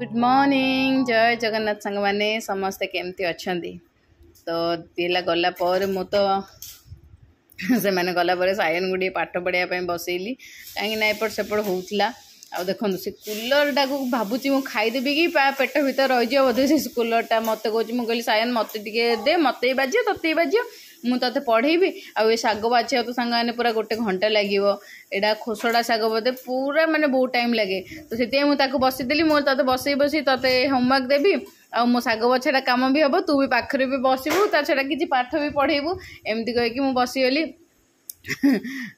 Good morning जय जगन्नाथ सांग मैंने समस्ते केमती अच्छा तो पिला गला मु तो से मैंने गला सायन गुड़िए पाठ पढ़ाई बसैली कहीं एपट सेपट होता आ देखो से कूलर टा को भावुची मु खाईदेवी कि पेट भर रही बोधे से कूलर टा मत कह मुझे सायन मत दे मत बाजि तत्ते बाजि मुझे पढ़ेबी आए शाग बाछा तो सांग मैंने पूरा गोटे घंटा लगे एटा खोसड़ा शाग बोधे पूरा माने बहुत टाइम लगे तो से मुझे बसईदेली मुझे बसई बस ते होमवर्क देवी आ मो शाग बछाटा कम भी हम तू भी पाखरे भी बसबू ता छड़ा कि पाठ भी पढ़ेबू एमती कहीकि मुझे बसीगली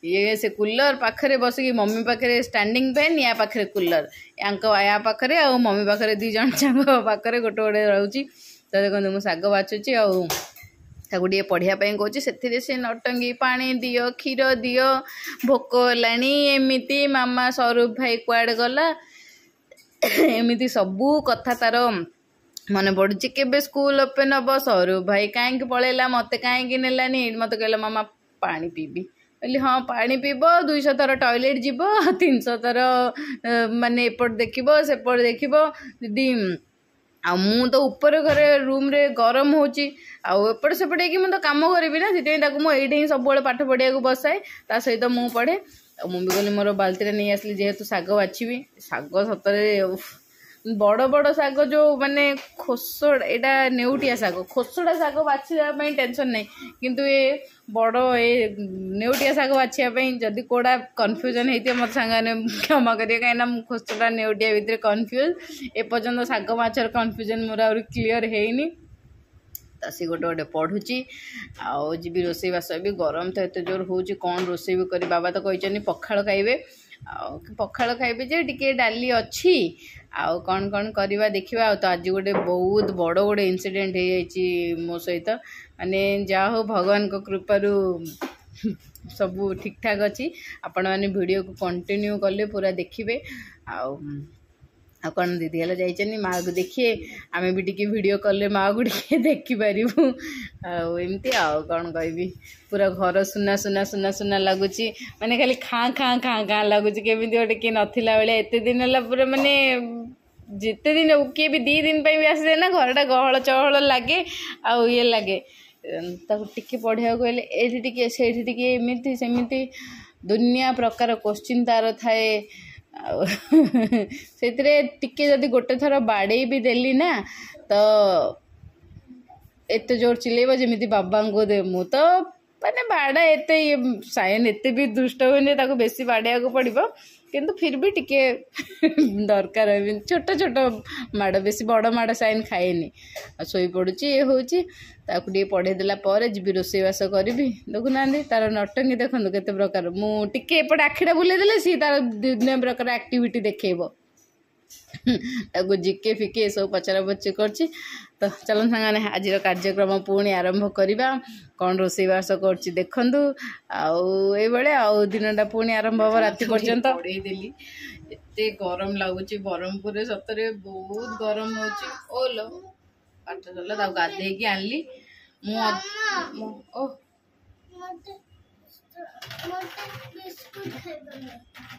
ये से कूलर पाखरे बसिकी मम्मी पाखे स्टैंडिंग फैन या पाखे कूलर या पाखे आ मम्मी पाखे दी जन पाखे गोटे गोटे रोचे तो देखो मुझे शाग बाछुची आगे पढ़ाई कौच से नटंगी पानी दियो क्षीर दियो भोक होलानी मामा स्वरूप भाई कुआड़े गला एमती सबू कथा तार मन पड़ुची केबे स्कूल ओपन हम स्वरूप भाई कहीं पलैला मत कहीं नेलानी मत कहला मामा पानी पीबी कहली हाँ पानी पीब 200 थर टॉयलेट जीव 300 थर माने एपट देखिब सेपट देखिब दीदी आ मु तो ऊपर घरे रूम रे गरम होची आउपट सेपट मुझे कम करी ना से मुझे ही सब पाठ पढ़िया बसाए ता सहित मु पढ़े मुझे कहली मोर बाल्टी नहीं आसली जेहेतु शाग बाछी शाग सतरे बड़ बड़ शाग जो माने खोसड़ा यहाँ नेउटिया शाग खोसड़ा शाग बाछापी टेंशन नहीं किंतु ये बड़ ये नेउटिया शाग बाछापी जदि कोड़ा कन्फ्यूजन होती मत सांगे क्षमा करेंगे कहीं खोसड़ा नेउटिया भितर कन्फ्यूज एपर्यंत शाग माछर कन्फ्यूजन मोर आ क्लीयर हैनी तो सी गोटे गोटे पढ़ुची आउ जी रोसई बास भी गरम तो एत जोर हो कौन रोसई भी कर बाबा तो कहते पखाड़ खाइबे पखाड़ खाइबे जे टिके डाली अच्छी आउ कौन कौन करवा देखा तो आज गोटे बहुत बड़ गोटे इनसीडेंट हो जाइए मो सहित माने जा हो भगवान को कृपारू सब ठीक ठाक अच्छी आपण मैंने वीडियो को कंटिन्यू कले पूरा देखिए आउ कौन दीदी है जाइए माँ को देखिए आमे भी टी वीडियो कले माँ को देखिपारू एमती आउ कौन कहि पूरा घर सुना सुना सुना सुना लगुच माने खाली खाँ खाँ खाँ खाँ लगुच केमी गोटे किए नाला बेले एत दिन है पूरा माने जिते दिन किए भी 2 दिन भी आसे ना घरटा गहल चहल लगे आउ ये लगे टिके पढ़िया कहले ये टिके से एमती सेमती दुनिया प्रकार क्वेश्चन तार थाए से टिके जदि गोटे थर बाड़े भी देली ना तो एत जोर चिलेब जमी बाबा को दे मु तो माने बाड़ा एत सायन एत भी दुष्ट हुए बेसी बाड़िया को पड़ो किंतु फिर भी टिके दरकार छोट छोट माड़ बेसी बड़ माड़ साइन खाएनी शोई पड़ुची ये हूँ ताकू पढ़ेदेला जी रोसईवास करी देखुना तार नटंगी देखो केते प्रकार मुझे एपटे आखिटा बुलेदेले सी तार दुनिया प्रकार एक्टिविटी देखब जिके फिके सब पचरा पची कर तो चलो सांगे आज कार्यक्रम पुणी आरंभ करवा कौन रोसईवास कर देखु आए आउ दिनटा पुणी आरंभ हम राति पर्यंत पड़ेदेली एते गरम लगुच ब्रह्मपुर सतरे बहुत गरम हो लो पाठ सरला गाधे आनली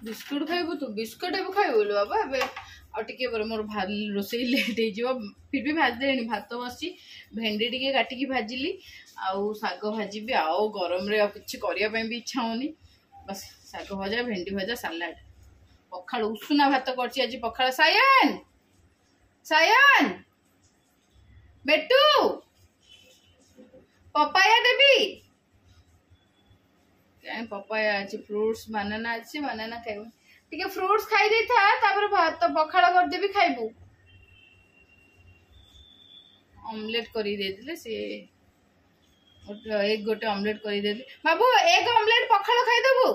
बिस्कुट खाइबू तू बिस्कुट खाइबू बाबा ए मोर रोसई लेट हो फिर भी भाजदे भात बस भेंडी टी काटिकी भाजिली आउ शाग भाजी आउ गरम रे किसी करने भी इच्छा होनी बस शाग भजा भेंडी भजा सालाड पखाड़ उषुना भात कर आज पखाड़ सायन सायन बेटू पपाया देवी क्या पपाया अच्छी फ्रूट्स बनाना अच्छी बनाना खाइबू टिके फ्रूट्स खाई दे था तापर भात पखाड़ कर देबी खाइबू ऑमलेट करी देले से एक गोटे ऑमलेट करी देले बाबू एक ऑमलेट पखाड़ खाई देबू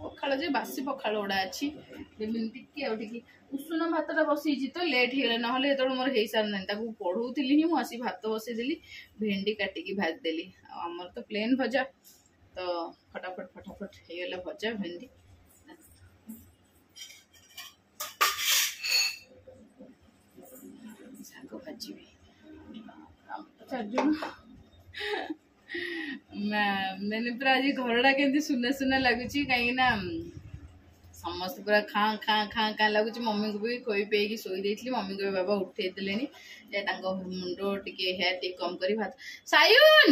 पखाड़ जे बासी पखाड़ उड़ा अच्छी टिके आ टिके उषुना भातटा बसई तो लेट हो ना जो मोर हो सार ना पढ़ौली ही मुझे भात बसईदेली भेंडी काटिकी भाजदेली आमर तो प्लेन भजा तो फटाफट फटाफट होगला भजा भेंडी शाग भाजी चारजन मैंने पूरा आज घरटा के सुना सुना लगुच कहीं समस्त पूरा खाँ खाँ खाँ खाँ लगुच। मम्मी को भी खोई पेगी शोई देती। मम्मी को भी बाबा उठे मुंड टे हेयर टे कम कर भात सायुन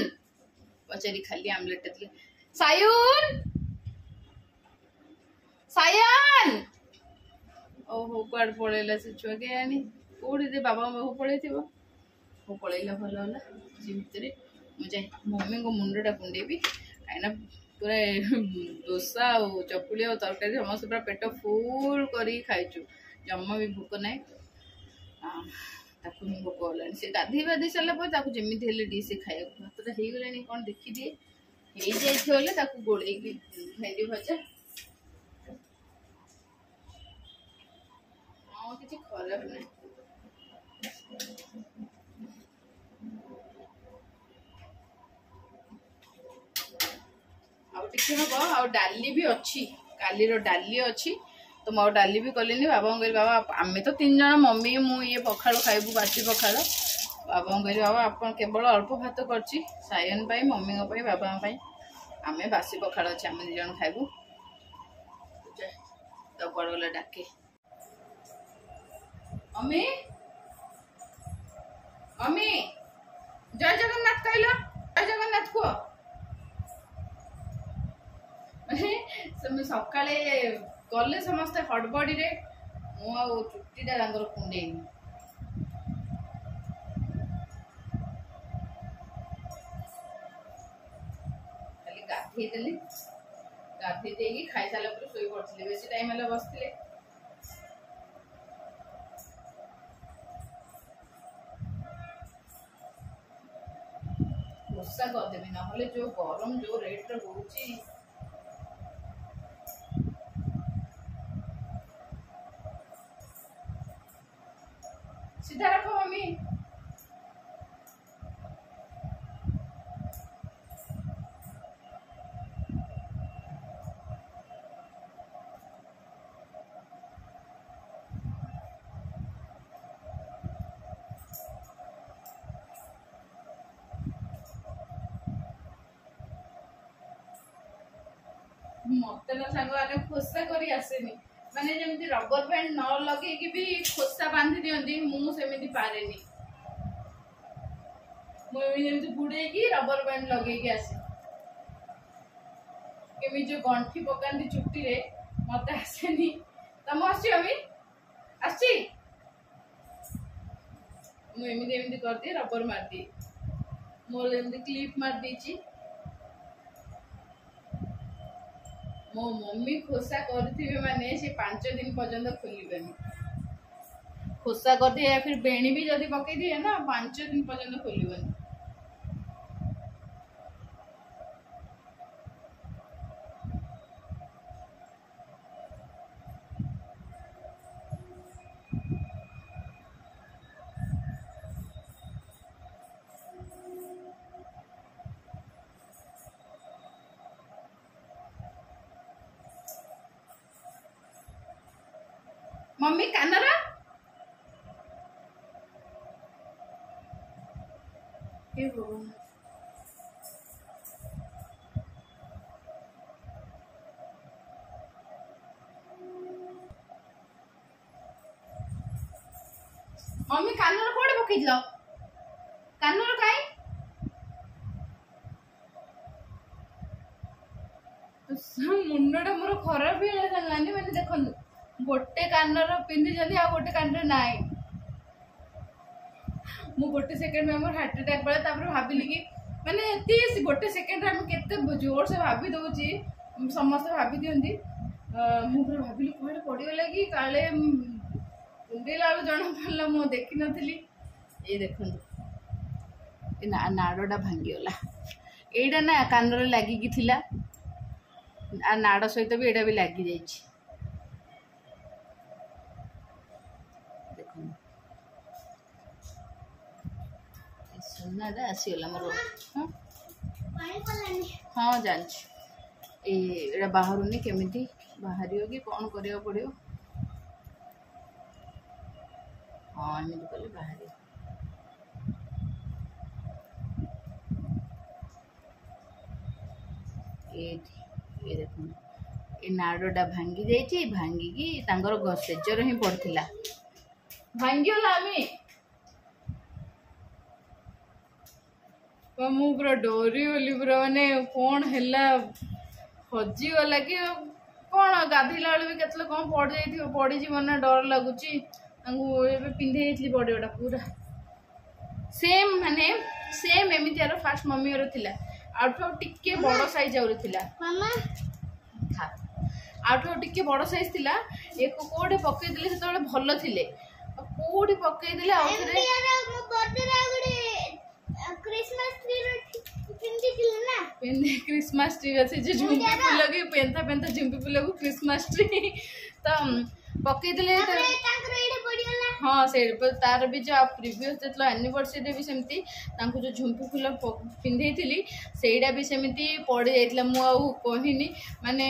पचारि खाली आमलेट दे सायुन सायन ओहो कुआड़ पलैला से छुआ के आनी कौटी बाबा पाखु पलैथि वो पलैला भल है से भितर मुझे मम्मी को मुंडा कुंडेबी कहीं पूरा डोसा और चकुली और तरकारी समस्त पूरा पेट फुल कर खाइचु जमा भी भोक ना ताकू ही भोक गलानी से गाधे बाधे सारापर जमी डिश खाया भात हो गला कौन देखी दिए हो गोड़े भेंडी भजा हाँ किसी खराब ना हम आ डाली भी अच्छी काली डाली अच्छी तो मैं डाली भी कलिनी बाबा कह बाबा आम तो 3 जन मम्मी मु ये पखाड़ खाइबू बासी पखाड़ बाबा कह बाबा आप केवल अल्प भात कर सायन मम्मी बाबा आम बासी पखाड़ अच्छे आम 2 जन खाइबू तो बड़ गला डाके मम्मी मम्मी जय जगन्नाथ कहल जय जगन्नाथ को सका गले समस्ते हड़बड़ी रे मु चुटीटा कुंडे खाली गाधेदेली गाधे दे खाई सारा शोई पड़े बेसी टाइम है बसते गुस्सा करदेवी ना जो गरम जो रेट हो सीधा रखो मम्मी मत ना सांग मैंने खोसा कर आसेनी माने जमी रबर बैंड न लगे भी खोसा बांधि दिखती मुझे पारे मुझे बुड़े रबर बैंड लगे आसे केमी जो गंठी पकाती चुट्टी रे मत आसेनी तुम आसमी आसी मुझे कर दिए रबर मार दिए मोर क्लिप मार दी मो मम्मी खोसा कर माने से 5 दिन पर्यंत खोलबेनी खोसा कर दिए या फिर बेणी भी जदि पकई दिए ना 5 दिन पर्यंत खोलबेनी मम्मी कानरा मम्मी कानर कोड़े पकई दिल कानर कहीं मुंडा मोर खराब है मैंने देखो गोटे कानर पिंधि आ गोटे कानर नाई मु गोटे सेकेंड में मोर हार्ट अटैक पड़ा भाविली कि माने गोटे सेकेंड के जोर से भाभी दूची समस्त भाभी दिखती मुझे भाविली कौन पड़गला कि काले कुंडेला जना पड़ा मुझे देखी नी ये देखो नाड़ा भांगीगला यहीटा ना कानर लगिकी थिला नाड़ सहित भी यहाँ भी लगी जाइए सोनाटा आसीगला मोर हाँ जानची ये बाहर नहीं केमी बाहर कि कौन करा पड़ो हाँ एमती कले बाहर ये देखो ए नाड़टा भांगी जाइए भांगिकी सेजर ही पड़ता भांगीगला मु पूरा डरीगली पूरा माने कौन है हजिगला कि कौन गाधेला बेले भी केतले कौन पड़ जा ना डर लगुच पिंधे बड़ीटा पूरा सेम माने सेम एमती यार फास्ट मम्मी थिला आउट टिके बड़ साइज आउरी आउट टिके बड़ साइज थिला एक कोडे पकईदेले से भल थिले कोडी पकईदेले क्रिसमस ट्री अच्छे जो झुंपी फूल की पेंथा पेंथा झुंपी फूल को क्रिसमस ट्री तो पकईदेले हाँ से तार भी जो प्रीवियस जो एनिवर्सरी भी सेमती जो झुंपी फूल पिंधे थी सेटा भी सेमती पड़ जाता मुझे माने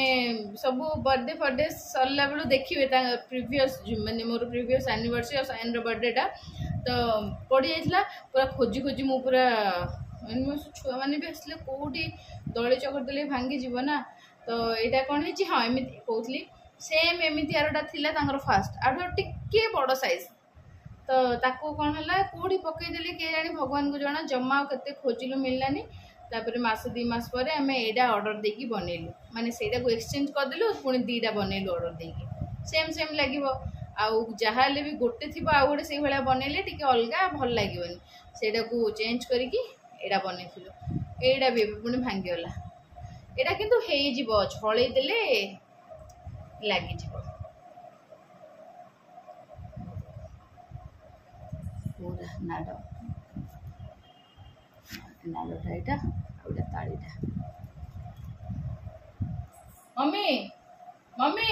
सब बर्थडे फर्डे सरला बेलू देखिए प्रीवियस माने मोर प्रीवियस एनिवर्सरी और साइन बर्थडेटा तो पड़ जाता पूरा खोजी खोजी मु पूरा छुआ मैंने भी आसले कौटी दली चकटदेले भांगी जीव ना तो यहाँ कौन है हाँ एमती कहती सेम एमती यारटा था फास्ट आठ टिके बड़ साइज तो ताको कौन है कौटी पकईदेली किए जानी भगवान को जना जमा के खोजिलु मिललानी तापर मास 2 मास पर आम यहाँ ऑर्डर देकी बनइलु माने सेटा को एक्सचेंज करदेलु पुणी 2टा बनइलु ऑर्डर देकी सेम सेम लगे आउ जहाँ भी गोटे थी आउ गोटे से भाया बनइले टी अलग भल लगे सेटा को चेंज करके एटा बनइलु एटा भी पुणी भांगीगला एटा किंतु हो छड़ेदेले लगे पूरा नाड़ नाड़टा यहाँ गोटे तालीटा मम्मी मम्मी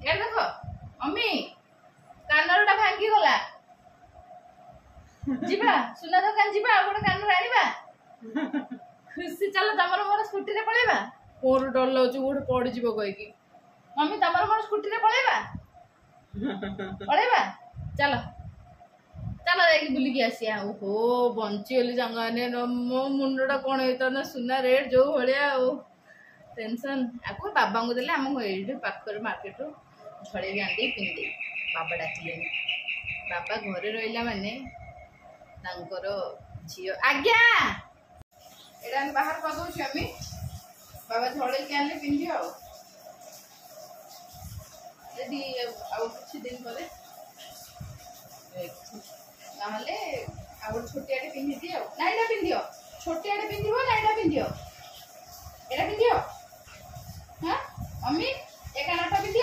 यार देख मम्मी कानरटा भांगीगला जीवा सुना दुकान जीवा गोटे कानर आनिबा खुशी चलो तमर मोर स्कूटी रे पळेबा मोर डर लगुच गोटे पड़ जीव कहीकि मम्मी तमर मोर स्कूटी रे पळेबा पळेबा चलो चलो जाकि बुलिकी आसिया ओहो बंचीगली जंगाने मो मुंडटा कौन होता ना सुना रेट जो भाया टेंशन आपको बाबा को देले आम ये पाखर मार्केट रू झड़े आंदे पिंधे बाबा डाकिले बाबा घरे रहा माने झी आज्ञा एटा बाहर करदे बाबा झड़े के आने पिंधि कि दिन पर नहले छोटिया पिंधि दिए ना यहाँ पिंधि छोटिया पिंध ना यहाँ पिंधि एटा पिंधि हाँ मम्मी एक कानटा पिंधि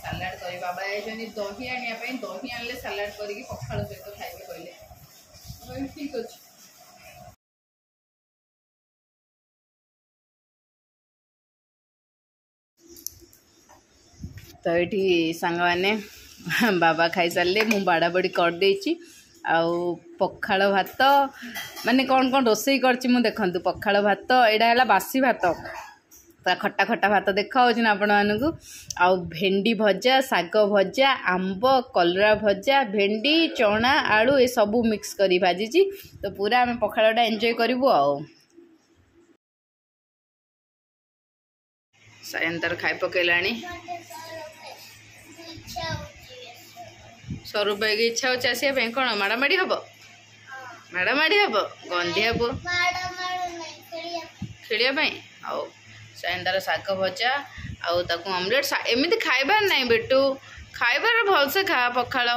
सालाड कर बाबा दही आने दही आनले सालाड करके पखाड़ सहित खाइबे कहले ठीक अच्छे तो ये सांग मैंने बाबा खाई सारे मु बाड़ा बड़ी कर देछि आउ पखाड़ भात माने कौन कौन रोसई करछि मु देखंतु पखाड़ भात एडा हला बासी भात पूरा खट्टा खट्टा भात देखा ना आपण मानू आउ भेंडी भजा साग भजा आंब कलरा भजा भेंडी चना आलू ये सब मिक्स करी भाजी तो पूरा आम पखाड़टा एंजॉय करूँ आउ सायन तार खाई पकईलाणी स्वरूप भाई की इच्छा होची आसिया कौन माड़ामाड़ी हम माड़ामाड़ी हम गंधिया पु खेलिया आउ साइंदार शाग भजा आउ ताकू ऑमलेट एमती खाइबार नहीं बेटू खाइबार भलसे खा पखाड़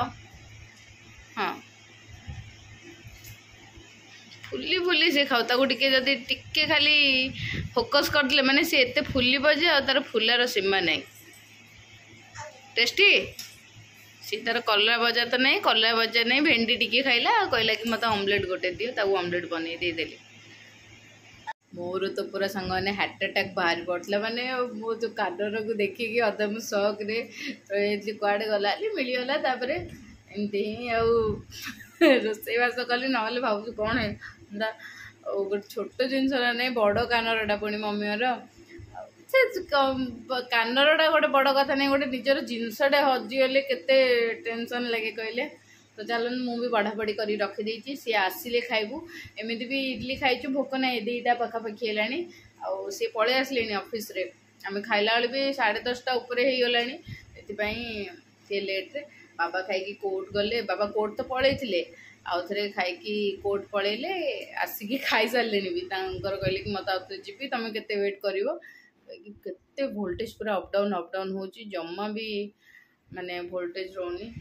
हाँ फुली फुली से खाऊ ताकू टिके जदी टिके खाली फोकस करदले माने से एते फुली बजे आ तार फुलार सीमा नहीं टेस्टी सी तार कलरा भजा तो नहीं कलरा भजा नहीं भेंडी टिके खाइला कहला कि मत ऑमलेट गोटे दियो ताकू ऑमलेट बनै दे देली मोर तो पूरा संग ने हार्ट अटैक बाहर पड़ता माने मो जो कानर को देखिकी अदम शौक रे कड़े गला मिलगला एमती ही रोसईवास कली ना भावुँ कौन है गोटे छोट जिनस नहीं बड़ कानरटा पुणी मम्मीर से कानरटा गोटे बड़ कथा नहीं गोटे निजर जिनसटे हजिगले केते टेंशन लगे कहले तो चलो मुझे बढ़ापढ़ी कर रखीदे सी आसिले खाइबू एमती भी इडली खाइचु भोक ना दुईटा पखापाखि है सी पलि आसले ऑफिस रे आम खाइला बेले भी 10:30 उपर हो गला सी लेट्रे बाबा खाई कोर्ट गले बाबा कोर्ट तो पलि आउ थे खाई कोर्ट पलैले आसिकी खाई सारे भी कहले कि मत आउ जी तुम के वेट कर केते वोल्टेज पूरा अपडाउन हो जमा भी माने वोल्टेज रोनी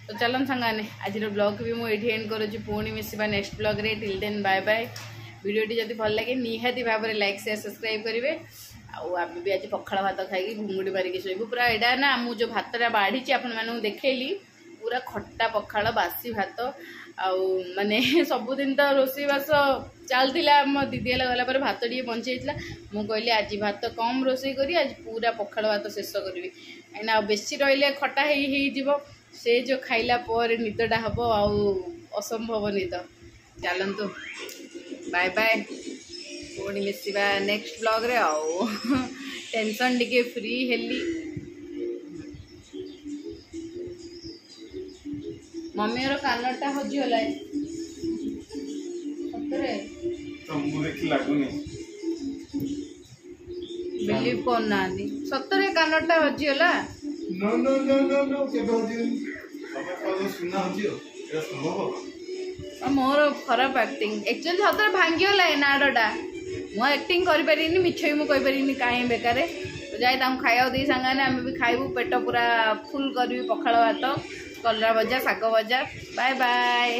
तो चलन संगाने आज ब्लॉग भी मुझे एंड करुँच पुणी मिसवा नेक्स्ट ब्लॉग रे टिल देन बाय बाय वीडियोटी जब भल लगे निहाती भाव में लाइक शेयर सब्सक्राइब करेंगे आम भी आज पखाड़ भात खाई घुंगुड़ी मारिक शोबू पूरा एडा ना मुझे भातटा बाढ़ी आपण देखली पूरा खट्टा पखाड़ बासी भात आउ माने सबुदिन तो रोसईबास चलता मो दीदी गला भात टे बंचाईला मुझे कहली आज भात कम रोसई करी आज पूरा पखाड़ भात शेष करी कहीं बेसी रही खटा हो से जो खाइला पर निदटा हम असंभव निद चलतु बाय बाय पुणी मिसवा नेक्स्ट ब्लॉग रे आओ टेंशन टिके फ्री हेली मम्मी रो कानटा हजिगला सतरे बिलीव करना सतरे कानटा हजिगला no no no no no केबे हजिगनी अब सुना हजियो एरा संभव मोर खराब एक्टिंग एक्चुअली सतरे भांगीगला नाड़टा मु एक्टिंग करें मिछ भी मुझे कहीं बेकार तो जाए खाया दे सांगाने आम भी खाइबू पेट पूरा फुल करी पखाड़ भात कलरा भजा शाग भजा बाय बाय।